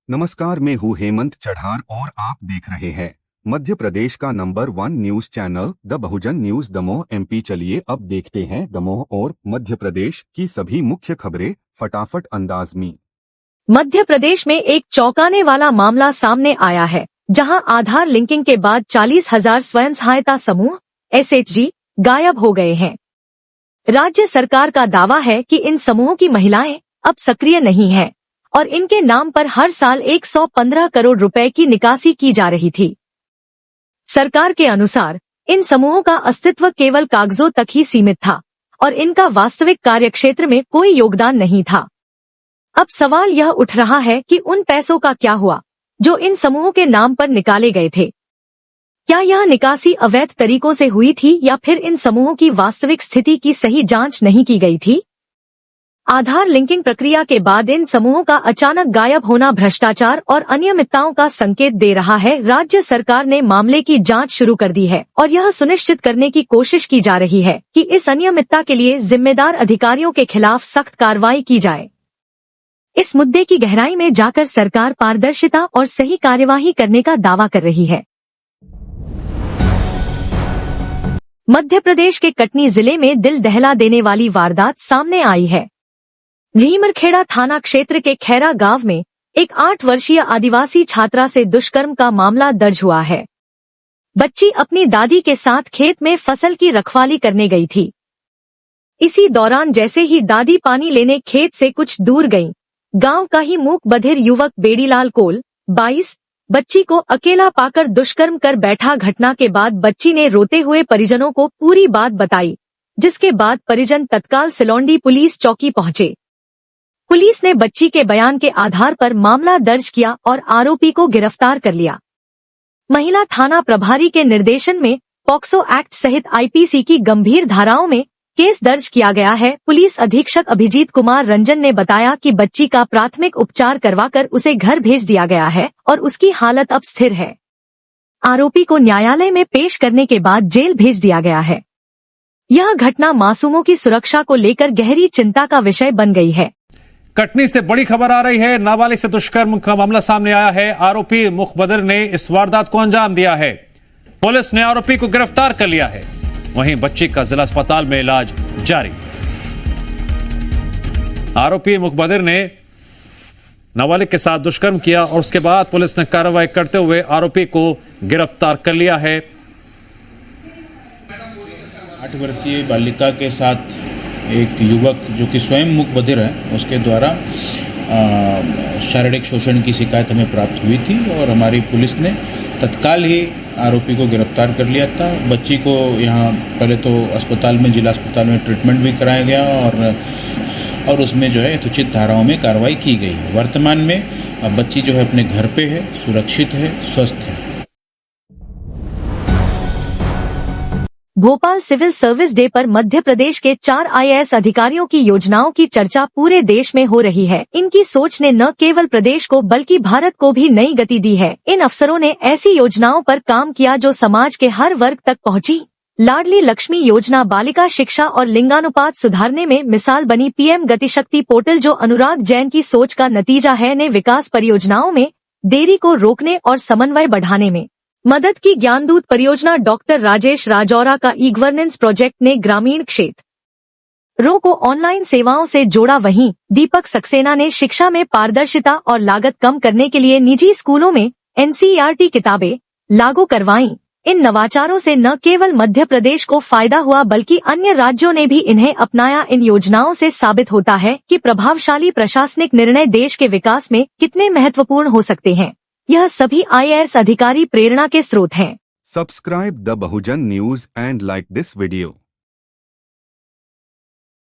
नमस्कार, मैं हूँ हेमंत चढ़ार और आप देख रहे हैं मध्य प्रदेश का number 1 news channel the Bahujan news Damoh MP. चलिए अब देखते हैं दमोह और मध्य प्रदेश की सभी मुख्य खबरें फटाफट अंदाज में। मध्य प्रदेश में एक चौंकाने वाला मामला सामने आया है, जहां आधार लिंकिंग के बाद 40,000 स्वयं सहायता समूह SHG गायब हो गए हैं। राज्य सरकार का दावा है कि इन समूहों की महिलाएं अब सक्रिय नहीं हैं और इनके नाम पर हर साल 115 करोड़ रुपए की निकासी की जा रही थी। सरकार के अनुसार इन समूहों का अस्तित्व केवल कागजों तक ही सीमित था और इनका वास्तविक कार्यक्षेत्र में कोई योगदान नहीं था। अब सवाल यह उठ रहा है कि उन पैसों का क्या हुआ जो इन समूहों के नाम पर निकाले गए थे। क्या यह निकासी अवैध तरीकों से हुई थी या फिर इन समूहों की वास्तविक स्थिति की सही जांच नहीं की गई थी? आधार लिंकिंग प्रक्रिया के बाद इन समूहों का अचानक गायब होना भ्रष्टाचार और अनियमितताओं का संकेत दे रहा है। राज्य सरकार ने मामले की जांच शुरू कर दी है और यह सुनिश्चित करने की कोशिश की जा रही है कि इस अनियमितता के लिए जिम्मेदार अधिकारियों के खिलाफ सख्त कार्रवाई की जाए। इस मुद्दे की गहराई में जाकर सरकार पारदर्शिता और सही कार्यवाही करने का दावा कर रही है। मध्य प्रदेश के कटनी जिले में दिल दहला देने वाली वारदात सामने आई है। भीमरखेड़ा थाना क्षेत्र के खैरा गांव में एक 8 वर्षीय आदिवासी छात्रा से दुष्कर्म का मामला दर्ज हुआ है। बच्ची अपनी दादी के साथ खेत में फसल की रखवाली करने गई थी। इसी दौरान जैसे ही दादी पानी लेने खेत से कुछ दूर गई, गांव का ही मूक बधिर युवक बेड़ीलाल कोल 22 बच्ची को अकेला पाकर दुष्कर्म कर बैठा। घटना के बाद बच्ची ने रोते हुए परिजनों को पूरी बात बताई, जिसके बाद परिजन तत्काल सिलौंडी पुलिस चौकी पहुंचे। पुलिस ने बच्ची के बयान के आधार पर मामला दर्ज किया और आरोपी को गिरफ्तार कर लिया। महिला थाना प्रभारी के निर्देशन में पॉक्सो एक्ट सहित IPC की गंभीर धाराओं में केस दर्ज किया गया है। पुलिस अधीक्षक अभिजीत कुमार रंजन ने बताया कि बच्ची का प्राथमिक उपचार करवाकर उसे घर भेज दिया गया है और उसकी हालत अब स्थिर है। आरोपी को न्यायालय में पेश करने के बाद जेल भेज दिया गया है। यह घटना मासूमों की सुरक्षा को लेकर गहरी चिंता का विषय बन गई है। कटनी से बड़ी खबर आ रही है। नाबालिग से दुष्कर्म का मामला सामने आया है। आरोपी मुखबदर ने इस वारदात को अंजाम दिया है। पुलिस ने आरोपी को गिरफ्तार कर लिया है। वहीं बच्ची का जिला अस्पताल में इलाज जारी। आरोपी मुखबदर ने नाबालिग के साथ दुष्कर्म किया और उसके बाद पुलिस ने कार्रवाई करते हुए आरोपी को गिरफ्तार कर लिया है। 8 वर्षीय बालिका के साथ एक युवक जो कि स्वयं मूक बधिर है, उसके द्वारा शारीरिक शोषण की शिकायत हमें प्राप्त हुई थी और हमारी पुलिस ने तत्काल ही आरोपी को गिरफ्तार कर लिया था। बच्ची को यहाँ पहले तो अस्पताल में, जिला अस्पताल में ट्रीटमेंट भी कराया गया और उसमें जो है यथोचित धाराओं में कार्रवाई की गई है। वर्तमान में बच्ची जो है अपने घर पे है, सुरक्षित है, स्वस्थ है। भोपाल सिविल सर्विस डे पर मध्य प्रदेश के 4 IAS अधिकारियों की योजनाओं की चर्चा पूरे देश में हो रही है। इनकी सोच ने न केवल प्रदेश को बल्कि भारत को भी नई गति दी है। इन अफसरों ने ऐसी योजनाओं पर काम किया जो समाज के हर वर्ग तक पहुंची। लाडली लक्ष्मी योजना बालिका शिक्षा और लिंगानुपात सुधारने में मिसाल बनी। PM गतिशक्ति पोर्टल जो अनुराग जैन की सोच का नतीजा है, ने विकास परियोजनाओं में देरी को रोकने और समन्वय बढ़ाने में मदद की। ज्ञानदूत परियोजना डॉक्टर राजेश राजौरा का ई-गवर्नेंस प्रोजेक्ट ने ग्रामीण क्षेत्रों को ऑनलाइन सेवाओं से जोड़ा। वहीं दीपक सक्सेना ने शिक्षा में पारदर्शिता और लागत कम करने के लिए निजी स्कूलों में NCERT किताबें लागू करवाईं। इन नवाचारों से न केवल मध्य प्रदेश को फायदा हुआ बल्कि अन्य राज्यों ने भी इन्हें अपनाया। इन योजनाओं से साबित होता है कि प्रभावशाली प्रशासनिक निर्णय देश के विकास में कितने महत्वपूर्ण हो सकते हैं। यह सभी IAS अधिकारी प्रेरणा के स्रोत हैं। Subscribe the Bahujan news and like this video.